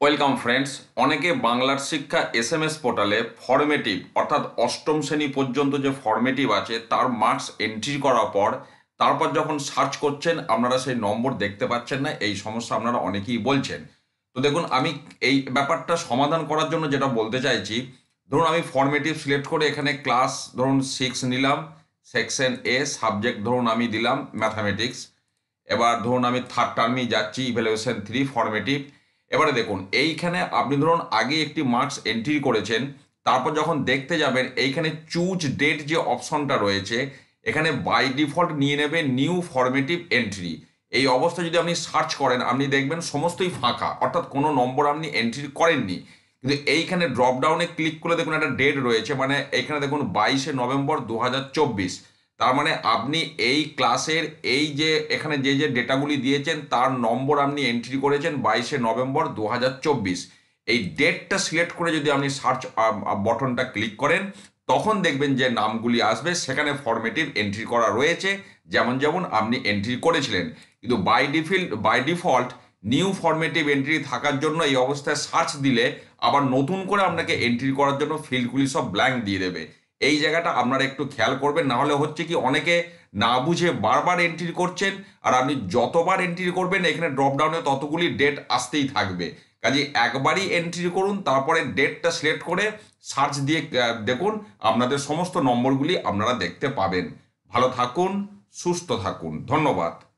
Welcome friends. অনেকে বাংলার শিক্ষা এসএমএস পোর্টালে ফর্মেটিভ অর্থাৎ অষ্টম শ্রেণী পর্যন্ত যে ফর্মেটিভ আছে তার মার্কস এন্ট্রি করার পর তারপর যখন সার্চ করছেন আপনারা সেই নম্বর দেখতে পাচ্ছেন না। এই সমস্যা আপনারা অনেকেই বলছেন। তো দেখুন, আমি এই ব্যাপারটা সমাধান করার জন্য যেটা বলতে চাইছি, ধরুন আমি ফর্মেটিভ সিলেক্ট করে এখানে ক্লাস ধরুন 6 নিলাম, সেকশন এ, সাবজেক্ট ধরুন আমি দিলাম ম্যাথামেটিক্স। এবার ধরুন আমি থার্ড টার্মেই যাচ্ছি, ইভ্যালুয়েশন 3 ফর্মেটিভ। এবারে দেখুন, এইখানে আপনি ধরুন আগে একটি মার্কস এন্ট্রি করেছেন, তারপর যখন দেখতে যাবেন এইখানে চুজ ডেট যে অপশনটা রয়েছে, এখানে বাই ডিফল্ট নিয়ে নেবে নিউ ফর্মেটিভ এন্ট্রি। এই অবস্থায় যদি আপনি সার্চ করেন আপনি দেখবেন সমস্তই ফাঁকা, অর্থাৎ কোনো নম্বর আপনি এন্ট্রি করেননি। কিন্তু এইখানে ড্রপ ডাউনে ক্লিক করে দেখুন একটা ডেট রয়েছে, মানে এইখানে দেখুন 22শে নভেম্বর 2024। তার মানে আপনি এই ক্লাসের এই যে এখানে যে যে ডেটাগুলি দিয়েছেন তার নম্বর আপনি এন্ট্রি করেছেন 22শে নভেম্বর 2024। এই ডেটটা সিলেক্ট করে যদি আপনি সার্চ বটনটা ক্লিক করেন তখন দেখবেন যে নামগুলি আসবে, সেখানে ফর্মেটিভ এন্ট্রি করা রয়েছে যেমন যেমন আপনি এন্ট্রি করেছিলেন। কিন্তু by default new formative entry থাকার জন্য এই অবস্থায় সার্চ দিলে আবার নতুন করে আপনাকে এন্ট্রি করার জন্য ফিল্ডগুলি সব ব্ল্যাঙ্ক দিয়ে দেবে। এই জায়গাটা আপনারা একটু খেয়াল করবেন, না হলে হচ্ছে কি অনেকে না বুঝে বারবার এন্ট্রি করছেন, আর আপনি যতবার এন্ট্রি করবেন এখানে ড্রপডাউনে ততগুলি ডেট আসতেই থাকবে। কাজে একবারই এন্ট্রি করুন, তারপরে ডেটটা সিলেক্ট করে সার্চ দিয়ে দেখুন, আপনাদের সমস্ত নম্বরগুলি আপনারা দেখতে পাবেন। ভালো থাকুন, সুস্থ থাকুন, ধন্যবাদ।